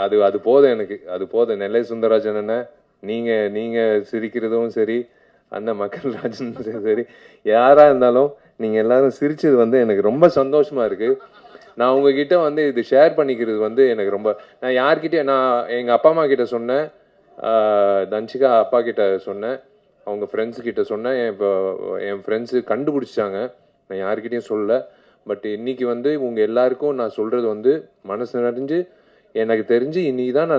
அது போதும் எனக்கு, அது போதும். நெல்லை சுந்தரராஜன் அண்ணன், நீங்கள் சிரிக்கிறதும் சரி, அண்ணன் மக்கள் ராஜன் சரி, யாராக இருந்தாலும் நீங்கள் எல்லாரும் சிரிச்சது வந்து எனக்கு ரொம்ப சந்தோஷமாக இருக்குது. நான் உங்ககிட்ட வந்து இது ஷேர் பண்ணிக்கிறது வந்து எனக்கு ரொம்ப, நான் யார்கிட்டே, நான் எங்கள் அப்பா அம்மா கிட்ட சொன்னேன், தன்ஷிகா அப்பா கிட்ட சொன்னேன், அவங்க ஃப்ரெண்ட்ஸு கிட்ட சொன்னேன். என் ஃப்ரெண்ட்ஸு கண்டுபிடிச்சாங்க, நான் யார்கிட்டையும் சொல்லலை. பட் இன்னைக்கு வந்து உங்கள் எல்லாருக்கும் நான் சொல்கிறது வந்து மனசு நிறைஞ்சு, எனக்கு தெரிஞ்சு இன்னைக்கு தான்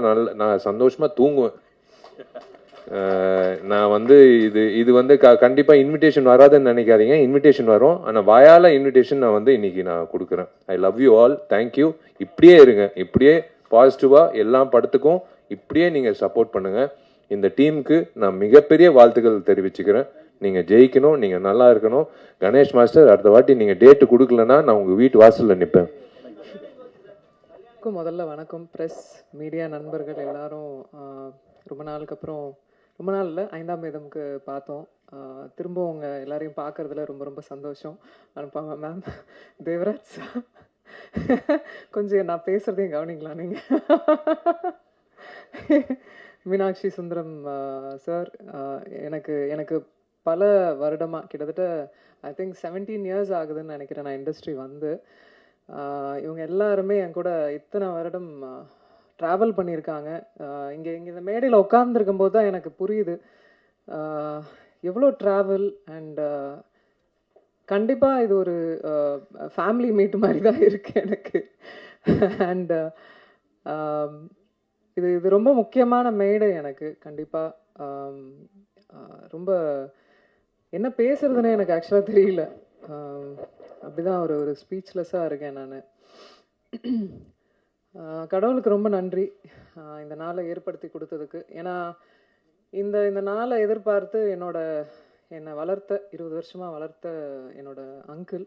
நான் சந்தோஷமாக தூங்குவேன். நான் வந்து இது வந்து கண்டிப்பாக இன்விடேஷன் வராதுன்னு நினைக்காதீங்க. இன்விடேஷன் வரும், ஆனால் வாயால் இன்விடேஷன் நான் வந்து இன்னைக்கு நான் கொடுக்குறேன். ஐ லவ் யூ ஆல். தேங்க்யூ. இப்படியே இருங்க, இப்படியே பாசிட்டிவாக எல்லா படத்துக்கும் இப்படியே நீங்கள் சப்போர்ட் பண்ணுங்கள். இந்த டீமுக்கு நான் மிகப்பெரிய வாழ்த்துக்கள் தெரிவிச்சுக்கிறேன். நீங்கள் ஜெயிக்கணும், நீங்கள் நல்லா இருக்கணும். கணேஷ் மாஸ்டர், அடுத்த வாட்டி நீங்கள் டேட்டு கொடுக்கலன்னா நான் உங்கள் வீட்டு வாசலில் நிற்பேன். முதல்ல வணக்கம். ப்ரெஸ் மீடியா நண்பர்கள் எல்லாரும், ரொம்ப நாளுக்கு அப்புறம், ரொம்ப நாள் இல்லை, 5ஆம் வேதம்க்கு பார்த்தோம். திரும்ப உங்கள் எல்லாரையும் பார்க்குறதுல ரொம்ப ரொம்ப சந்தோஷம். அனுப்பாங்க மேம், தேவராஜ் கொஞ்சம் நான் பேசுகிறதையும் கவனிங்களா நீங்கள்? மீனாட்சி சுந்தரம் சார், எனக்கு பல வருடமாக, கிட்டத்தட்ட ஐ திங்க் 17 years ஆகுதுன்னு நினைக்கிறேன் நான் இண்டஸ்ட்ரி வந்து. இவங்க எல்லாருமே என் கூட இத்தனை வருடம் ட்ராவல் பண்ணியிருக்காங்க. இங்கே இந்த மேடையில் உட்கார்ந்துருக்கும் போது தான் எனக்கு புரியுது எவ்வளோ ட்ராவல். அண்ட் கண்டிப்பாக இது ஒரு ஃபேமிலி மீட் மாதிரி தான் இருக்குது எனக்கு. அண்ட் இது ரொம்ப முக்கியமான மேடை எனக்கு. கண்டிப்பாக ரொம்ப என்ன பேசுறதுன்னு எனக்கு ஆக்சுவலாக தெரியல. அப்படிதான் ஒரு ஸ்பீச்லெஸ்ஸாக இருக்கேன் நான். கடவுளுக்கு ரொம்ப நன்றி இந்த நாளை ஏற்படுத்தி கொடுத்ததுக்கு. ஏன்னா இந்த நாளை எதிர்பார்த்து என்னை வளர்த்த, 20 வருஷமாக வளர்த்த என்னோட அங்கிள்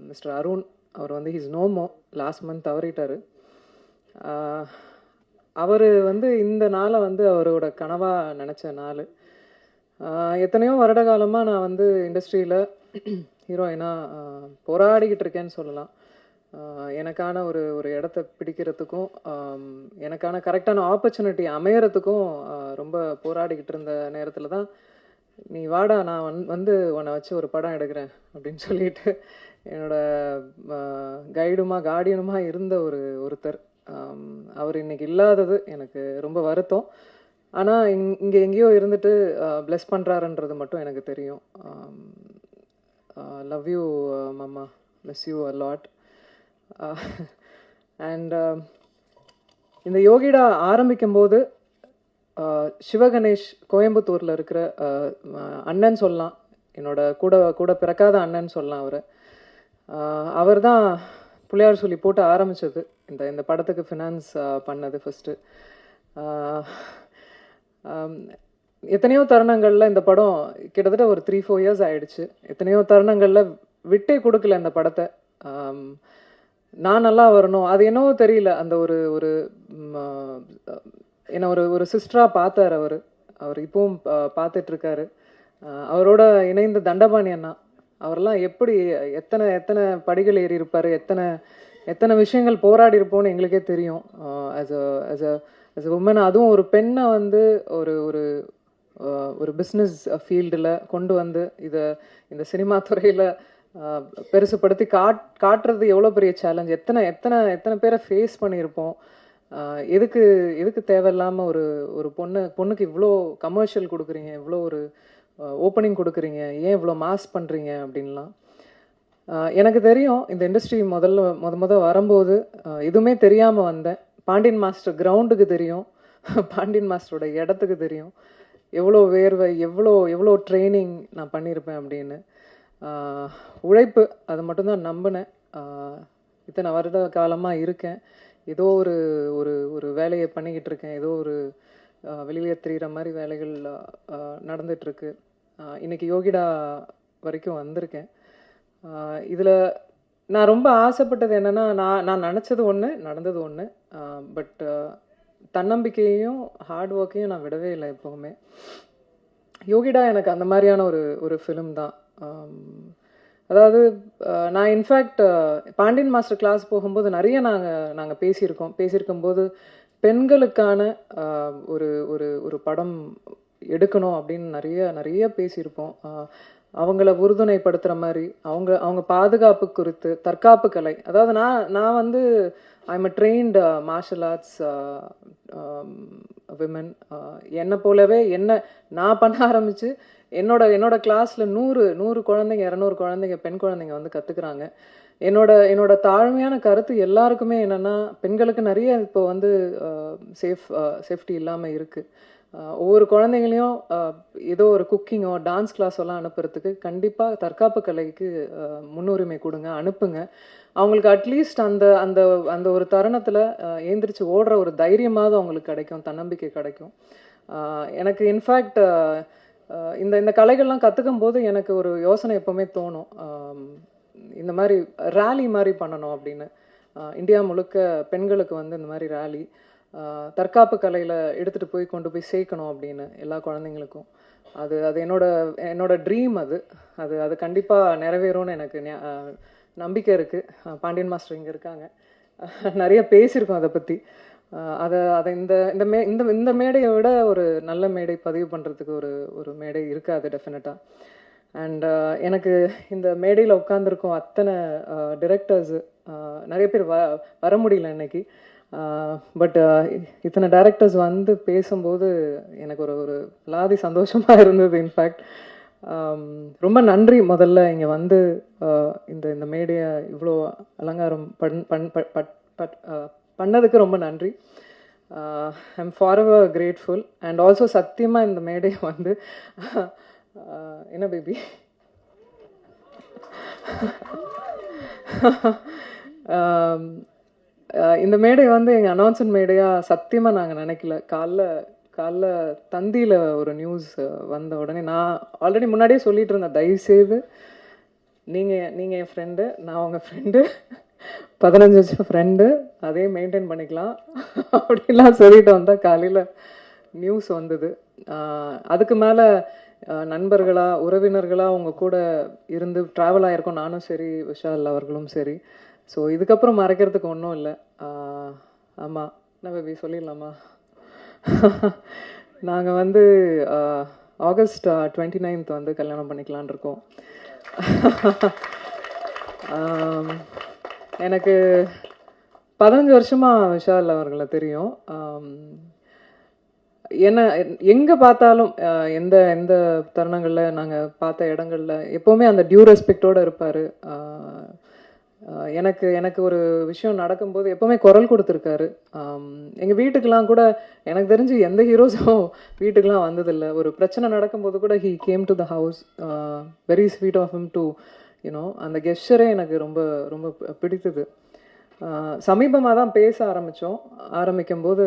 மிஸ்டர் அருண், அவர் வந்து ஹிஸ் நோமோ, லாஸ்ட் மந்த் தவறிட்டார். அவர் வந்து இந்த நாளை வந்து அவரோட கனவாக நினச்ச நாள். எத்தனையோ வருட காலமாக நான் வந்து இண்டஸ்ட்ரியில் ஹீரோயினாக போராடிக்கிட்டு இருக்கேன்னு சொல்லலாம். எனக்கான ஒரு இடத்த பிடிக்கிறதுக்கும் எனக்கான கரெக்டான ஆப்பர்ச்சுனிட்டி அமையறதுக்கும் ரொம்ப போராடிக்கிட்டு இருந்த நேரத்தில் தான், நீ வாடா நான் வந்து உன்னை வச்சு ஒரு படம் எடுக்கிறேன் அப்படின்னு சொல்லிட்டு என்னோட கார்டியனுமா இருந்த ஒருத்தர். அவர் இன்னைக்கு இல்லாதது எனக்கு ரொம்ப வருத்தம். ஆனால் இங்கே எங்கேயோ இருந்துட்டு பிளஸ் பண்ணுறாருன்றது மட்டும் எனக்கு தெரியும். லவ் யூ மாமா, miss you a lot. And இந்த யோகிடா ஆரம்பிக்கும் போது சிவகணேஷ் கோயம்புத்தூரில் இருக்கிற அண்ணன் சொல்லலாம், என்னோட கூட பிறக்காத அண்ணன் சொல்லலாம். அவர் தான் பிள்ளையார் சொல்லி போட்டு ஆரம்பித்தது, இந்த படத்துக்கு ஃபினான்ஸ் பண்ணது ஃபஸ்ட்டு. எத்தனையோ தருணங்களில் இந்த படம் கிட்டத்தட்ட ஒரு 3-4 years ஆயிடுச்சு. எத்தனையோ தருணங்களில் விட்டே கொடுக்கல இந்த படத்தை. நான் நல்லா வரணும், அது என்னவோ தெரியல, அந்த ஒரு என்ன ஒரு சிஸ்டராக பார்த்தார் அவர் இப்பவும் பார்த்துட்ருக்காரு. அவரோட இணைந்த தண்டபாணி அண்ணா, அவரெல்லாம் எப்படி எத்தனை எத்தனை படிகள் ஏறி இருப்பார், எத்தனை எத்தனை விஷயங்கள் போராடி இருப்போம்னு எங்களுக்கே தெரியும். ஆஸ் அ உமன், அதுவும் ஒரு பெண்ணை வந்து ஒரு ஒரு ஒரு பிஸ்னஸ் ஃபீல்டில் கொண்டு வந்து இந்த சினிமா துறையில் பெருசுப்படுத்தி காட்டுறது எவ்வளோ பெரிய சேலஞ்ச். எத்தனை எத்தனை எத்தனை பேரை ஃபேஸ் பண்ணியிருப்போம். எதுக்கு எதுக்கு தேவையில்லாமல் ஒரு பொண்ணுக்கு இவ்வளோ கமர்ஷியல் கொடுக்குறீங்க, இவ்வளோ ஒரு ஓப்பனிங் கொடுக்குறீங்க, ஏன் இவ்வளோ மாஸ் பண்ணுறீங்க அப்படின்லாம். எனக்கு தெரியும் இந்த இண்டஸ்ட்ரி முத வரும்போது எதுவுமே தெரியாமல் வந்தேன். பாண்டியன் மாஸ்டர் கிரவுண்டுக்கு தெரியும், பாண்டியன் மாஸ்டரோட இடத்துக்கு தெரியும், எவ்வளோ வேர்வை, எவ்வளோ ட்ரைனிங் நான் பண்ணியிருப்பேன் அப்படின்னு. உழைப்பு, அது மட்டும்தான் நம்பினேன். இத்தனை வருட காலமாக இருக்கேன், ஏதோ ஒரு ஒரு ஒரு வேலையை பண்ணிக்கிட்டு இருக்கேன், ஏதோ ஒரு வெளியே தெரிகிற மாதிரி வேலைகள் நடந்துகிட்ருக்கு. இன்றைக்கி யோகிடா வரைக்கும் வந்திருக்கேன். இதில் நான் ரொம்ப ஆசைப்பட்டது என்னென்னா, நான் நினச்சது ஒன்று, நடந்தது ஒன்று. பட் தன்னம்பிக்கையையும் ஹார்ட் ஒர்க்கையும் நான் விடவே இல்லை எப்போவுமே. யோகிடா எனக்கு அந்த மாதிரியான ஒரு ஃபிலிம் தான். அதாவது நான் இன்ஃபேக்ட் பாண்டியன் மாஸ்டர் கிளாஸ் போகும்போது நிறைய நாங்கள் பேசியிருக்கும்போது பெண்களுக்கான ஒரு ஒரு ஒரு படம் எடுக்கணும் அப்படின்னு நிறைய பேசியிருப்போம். அவங்கள உறுதுணைப்படுத்துகிற மாதிரி, அவங்க பாதுகாப்பு குறித்து, தற்காப்பு கலை. அதாவது நான் வந்து I'm a trained martial arts women. என்னை போலவே நான் பண்ண ஆரம்பித்து என்னோட கிளாஸில் 100 குழந்தைங்க, 200 குழந்தைங்க, பெண் குழந்தைங்க வந்து கற்றுக்குறாங்க. என்னோட தாழ்மையான கருத்து எல்லாருக்குமே என்னென்னா, பெண்களுக்கு நிறைய இப்போ வந்து சேஃப்டி இல்லாமல் இருக்குது. ஒவ்வொரு குழந்தைங்களையும் ஏதோ ஒரு குக்கிங்கோ டான்ஸ் கிளாஸோ எல்லாம் அனுப்புறதுக்கு கண்டிப்பாக தற்காப்பு கலைக்கு முன்னுரிமை கொடுங்க, அனுப்புங்க. அவங்களுக்கு அட்லீஸ்ட் அந்த அந்த அந்த ஒரு தருணத்தில் ஏந்திரிச்சு ஓடுற ஒரு தைரியமாவது அவங்களுக்கு கிடைக்கும், தன்னம்பிக்கை கிடைக்கும். எனக்கு இன்ஃபேக்ட் இந்த கலைகள்லாம் கற்றுக்கும் போது எனக்கு ஒரு யோசனை எப்போவுமே தோணும், இந்த மாதிரி ரேலி மாதிரி பண்ணணும் அப்படின்னு. இந்தியா முழுக்க பெண்களுக்கு வந்து இந்த மாதிரி ரேலி, தற்காப்பு கலையில் எடுத்துகிட்டு கொண்டு போய் சேர்க்கணும் அப்படின்னு எல்லா குழந்தைங்களுக்கும். அது என்னோட ட்ரீம். அது கண்டிப்பாக நிறைவேறும்னு எனக்கு நம்பிக்கை இருக்குது. பாண்டியன் மாஸ்டர் இங்கே இருக்காங்க, நிறைய பேசியிருக்கோம் அதை பற்றி. அதை இந்த மேடையை விட ஒரு நல்ல மேடை பதிவு பண்ணுறதுக்கு ஒரு மேடை இருக்காது டெஃபினட்டாக. அண்ட் எனக்கு இந்த மேடையில் உட்காந்துருக்கோம் அத்தனை டிரெக்டர்ஸு, நிறைய பேர் வர முடியல இன்னைக்கு. பட் இத்தனை டைரக்டர்ஸ் வந்து பேசும்போது எனக்கு ஒரு லாதி சந்தோஷமாக இருந்தது. இன்ஃபேக்ட் ரொம்ப நன்றி. முதல்ல இங்கே வந்து இந்த மேடையை இவ்வளோ அலங்காரம் பண்ணதுக்கு ரொம்ப நன்றி. I'm forever grateful. And also சத்தியமாக இந்த மேடையை வந்து என்ன பேபி இந்த மேடை வந்து எங்கள் அனௌன்ஸ்மெண்ட் மேடையாக சத்தியமாக நாங்கள் நினைக்கல. காலைல தந்தியில் ஒரு நியூஸ் வந்த உடனே நான் ஆல்ரெடி முன்னாடியே சொல்லிட்டு இருந்தேன், தயவுசெய்து நீங்கள் என் ஃப்ரெண்டு, நான் உங்கள் ஃப்ரெண்டு, 15 வருஷம் ஃப்ரெண்டு, அதே மெயின்டைன் பண்ணிக்கலாம் அப்படிலாம் சொல்லிட்டு வந்தால் காலையில் நியூஸ் வந்தது. அதுக்கு மேலே நண்பர்களாக உறவினர்களாக அவங்க கூட இருந்து ட்ராவல் ஆகிருக்கோம், நானும் சரி விஷால் அவர்களும் சரி. ஸோ இதுக்கப்புறம் மறைக்கிறதுக்கு ஒன்றும் இல்லை. ஆமாம், என்ன பேபி சொல்லிடலாமா? நாங்கள் வந்து ஆகஸ்ட் 29th வந்து கல்யாணம் பண்ணிக்கலான் இருக்கோம். எனக்கு 15 வருஷமாக விஷால் அவர்களை தெரியும். என்ன எங்கே பார்த்தாலும் எந்த எந்த தருணங்களில் நாங்கள் பார்த்த இடங்களில் எப்போவுமே அந்த டியூ ரெஸ்பெக்டோடு இருப்பார். எனக்கு ஒரு விஷயம் நடக்கும்போது எப்போவுமே குரல் கொடுத்துருக்காரு. எங்கள் வீட்டுக்கெலாம் கூட எனக்கு தெரிஞ்சு எந்த ஹீரோஸும் வீட்டுக்கெலாம் வந்ததில்லை. ஒரு பிரச்சனை நடக்கும்போது கூட he came to the house. Very sweet of him to you know. அந்த கெஸ்டரே எனக்கு ரொம்ப ரொம்ப பிடித்தது. சமீபமாக தான் பேச ஆரம்பிக்கும்போது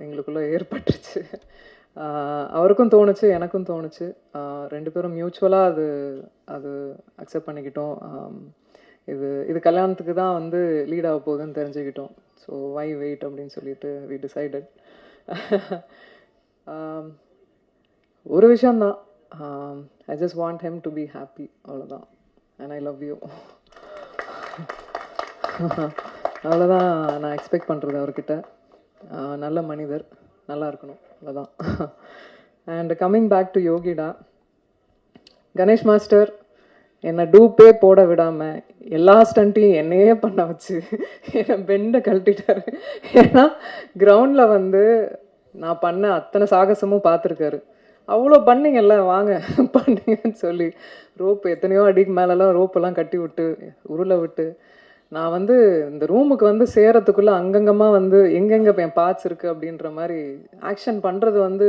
எங்களுக்குள்ளே ஏற்பட்டுருச்சு. அவருக்கும் தோணுச்சு, எனக்கும் தோணுச்சு. 2 பேரும் மியூச்சுவலாக அது அக்செப்ட் பண்ணிக்கிட்டோம். இது கல்யாணத்துக்கு தான் வந்து லீட் ஆக போகுதுன்னு தெரிஞ்சுக்கிட்டோம். ஸோ வை வெயிட் அப்படின்னு சொல்லிட்டு வி டிசைடட். ஒரு விஷயந்தான், I just want him to be happy, அவ்வளோதான். And I love you. அவ்வளோதான் நான் எக்ஸ்பெக்ட் பண்ணுறது அவர்கிட்ட. நல்ல மனிதர், நல்லா இருக்கணும், அவ்வளோதான். அண்ட் கம்மிங் பேக் டு யோகிடா, கணேஷ் மாஸ்டர் என்னை டூப்பே போட விடாமல் எல்லா ஸ்டண்ட்டையும் என்னையே பண்ண வச்சு என்னை பெண்டை கழட்டிட்டாரு. ஏன்னா கிரவுண்டில் வந்து நான் பண்ண அத்தனை சாகசமும் பார்த்துருக்காரு. அவ்வளோ பண்ணிங்கல்ல, வாங்க பண்ணீங்கன்னு சொல்லி ரோப்பு எத்தனையோ அடிக்கு மேலெல்லாம் ரோப்பெல்லாம் கட்டி விட்டு உருளை விட்டு நான் வந்து இந்த ரூமுக்கு வந்து சேரத்துக்குள்ளே அங்கங்கமாக வந்து எங்கெங்கே என் பார்ட்ஸ் இருக்குது அப்படின்ற மாதிரி ஆக்ஷன் பண்ணுறது வந்து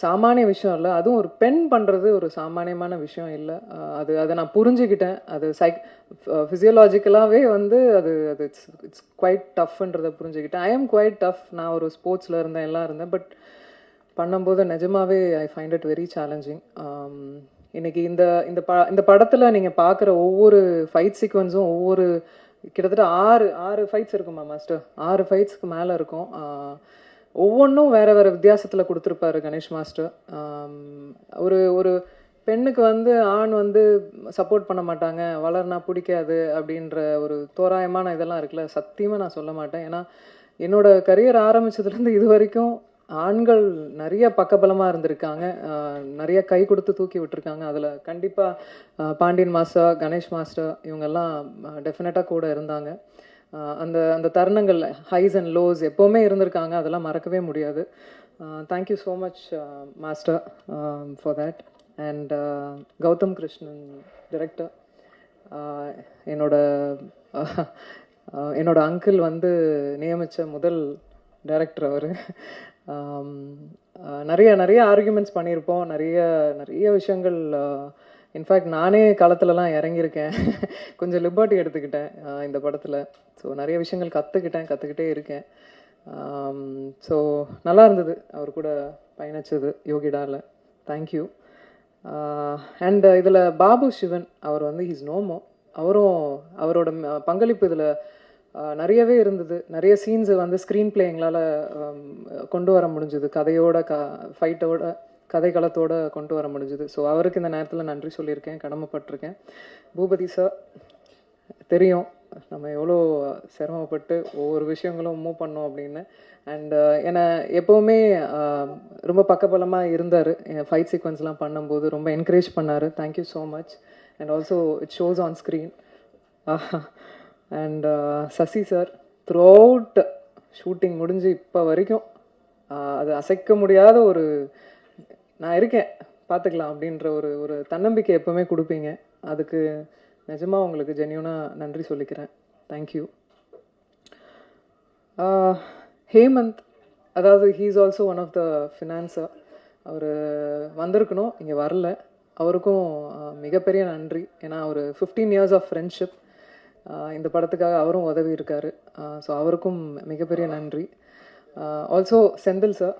சாமானிய விஷயம் இல்லை. அதுவும் ஒரு பெண் பண்ணுறது ஒரு சாமானியமான விஷயம் இல்லை. அதை நான் புரிஞ்சுக்கிட்டேன். அது ஃபிசியோலாஜிக்கலாகவே வந்து அது அது இட்ஸ் குவைட் டஃப்ன்றதை புரிஞ்சுக்கிட்டேன். I am quite tough. நான் ஒரு ஸ்போர்ட்ஸில் இருந்தேன், எல்லாம் இருந்தேன். பட் பண்ணும்போது நிஜமாவே I find it very challenging. இன்னைக்கு இந்த படத்தில் நீங்கள் பார்க்குற ஒவ்வொரு ஃபைட் சீக்வன்ஸும் ஒவ்வொரு கிட்டத்தட்ட ஆறு ஃபைட்ஸ் இருக்குமா மாஸ்டர்? 6 ஃபைட்ஸ்க்கு மேலே இருக்கும். ஒவ்வொன்றும் வேறு வேறு வித்தியாசத்தில் கொடுத்துருப்பாரு கணேஷ் மாஸ்டர். ஒரு பெண்ணுக்கு வந்து ஆண் வந்து சப்போர்ட் பண்ண மாட்டாங்க, வளர்னா பிடிக்காது அப்படின்ற ஒரு தோராயமான இதெல்லாம் இருக்குல்ல, சத்தியமாக நான் சொல்ல மாட்டேன். ஏன்னா என்னோட கரியர் ஆரம்பித்ததுலேருந்து இது வரைக்கும் ஆண்கள் நிறைய பக்கபலமாக இருந்திருக்காங்க, நிறைய கை கொடுத்து தூக்கி விட்டுருக்காங்க. அதில் கண்டிப்பாக பாண்டியன் மாஸ்டர், கணேஷ் மாஸ்டர் இவங்கெல்லாம் டெஃபினட்டாக கூட இருந்தாங்க. அந்த தருணங்கள் ஹைஸ் அண்ட் லோஸ் எப்போவுமே இருந்திருக்காங்க, அதெல்லாம் மறக்கவே முடியாது. Thank you so much master for that. And Gautham Krishnan director, என்னோட அங்கிள் வந்து நியமித்த முதல் டைரக்டர் அவர். நிறைய ஆர்கியூமெண்ட்ஸ் பண்ணியிருப்போம், நிறைய விஷயங்கள். இன்ஃபேக்ட் நானே களத்துலலாம் இறங்கியிருக்கேன், கொஞ்சம் லிபர்ட்டி எடுத்துக்கிட்டேன் இந்த படத்தில். ஸோ நிறைய விஷயங்கள் கற்றுக்கிட்டே இருக்கேன். ஸோ நல்லா இருந்தது அவர் கூட பயணிச்சது யோகிடாவில். தேங்க்யூ. அண்ட் இதில் பாபு சிவன் அவர் வந்து ஹீஸ் நோமோ, அவரோட பங்களிப்பு இதில் நிறையவே இருந்தது. நிறைய சீன்ஸு வந்து ஸ்க்ரீன் பிளே எங்களால் கொண்டு வர முடிஞ்சுது, கதையோட ஃபைட்டோட கதைக்களத்தோட கொண்டு வர முடிஞ்சுது. ஸோ அவருக்கு இந்த நேரத்தில் நன்றி சொல்லியிருக்கேன், கடமைப்பட்டிருக்கேன். பூபதி சார், தெரியும் நம்ம எவ்வளோ சிரமப்பட்டு ஒவ்வொரு விஷயங்களும் மூவ் பண்ணோம் அப்படின்னு. அண்ட் என்னை எப்போவுமே ரொம்ப பக்கபலமாக இருந்தார். ஃபைட் சீக்வன்ஸ்லாம் பண்ணும்போது ரொம்ப என்கரேஜ் பண்ணார். Thank you so much. And also it shows on screen. And Sasi sir, throughout shooting முடிஞ்சு இப்போ வரைக்கும் அது அசைக்க முடியாத ஒரு நான் இருக்கேன் பார்த்துக்கலாம் அப்படின்ற ஒரு தன்னம்பிக்கை எப்போவுமே கொடுப்பீங்க. அதுக்கு நிஜமாக உங்களுக்கு ஜென்யூனாக நன்றி சொல்லிக்கிறேன். தேங்க்யூ. ஹேமந்த், அதாவது he is also one of the financier. அவர் வந்திருக்கணும், இங்கே வரல. அவருக்கும் மிகப்பெரிய நன்றி. ஏன்னா ஒரு 15 years ஆஃப் ஃப்ரெண்ட்ஷிப், இந்த படத்துக்காக அவரும் உதவி இருக்கார். ஸோ அவருக்கும் மிகப்பெரிய நன்றி. ஆல்சோ செந்தில் சார்,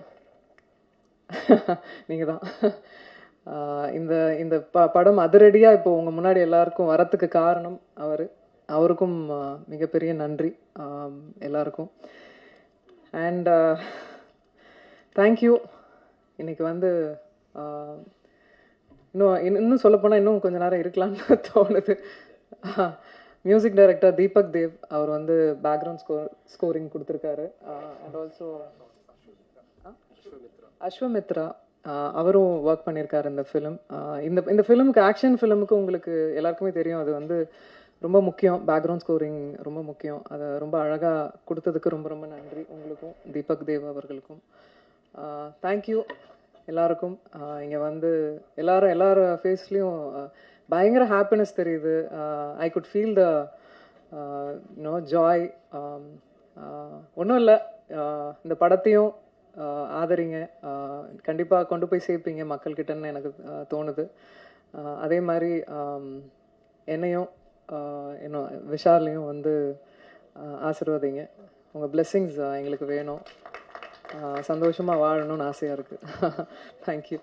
நீங்கள் தான் இந்த படம் அதிரடியாக இப்போ உங்கள் முன்னாடி எல்லாருக்கும் வரத்துக்கு காரணம் அவருக்கும் மிகப்பெரிய நன்றி எல்லாருக்கும். And thank you. இன்னைக்கு வந்து இன்னும் சொல்லப்போனால் இன்னும் கொஞ்சம் நேரம் இருக்கலாம்னு தோணுது. மியூசிக் டைரக்டர் தீபக் தேவ், அவர் வந்து பேக்ரவுண்ட் ஸ்கோரிங் கொடுத்துருக்காரு. அண்ட் ஆல்சோ அஸ்வமித்ரா, அவரும் ஒர்க் பண்ணியிருக்காரு இந்த ஃபிலிம். இந்த ஃபிலிமுக்கு, ஆக்ஷன் ஃபிலிமுக்கு உங்களுக்கு எல்லாருக்குமே தெரியும், அது வந்து ரொம்ப முக்கியம். பேக்ரவுண்ட் ஸ்கோரிங் ரொம்ப முக்கியம். அதை ரொம்ப அழகாக கொடுத்ததுக்கு ரொம்ப ரொம்ப நன்றி உங்களுக்கும், தீபக் தேவ் அவர்களுக்கும். தேங்க்யூ எல்லாருக்கும். இங்கே வந்து எல்லார் ஃபேஸ்லேயும் பயங்கர ஹாப்பினஸ் தெரியுது. I could feel the joy. ஒன்றும் இல்லை, இந்த படத்தையும் ஆதரிங்க, கண்டிப்பாக கொண்டு போய் சேர்ப்பீங்க மக்கள்கிட்டன்னு எனக்கு தோணுது. அதே மாதிரி என்னையும் இன்னும் விஷாலையும் வந்து ஆசீர்வதிங்க. உங்கள் பிளெஸ்ஸிங்ஸ் எங்களுக்கு வேணும். சந்தோஷமாக வாழணும்னு ஆசையாக இருக்குது. தேங்க்யூ.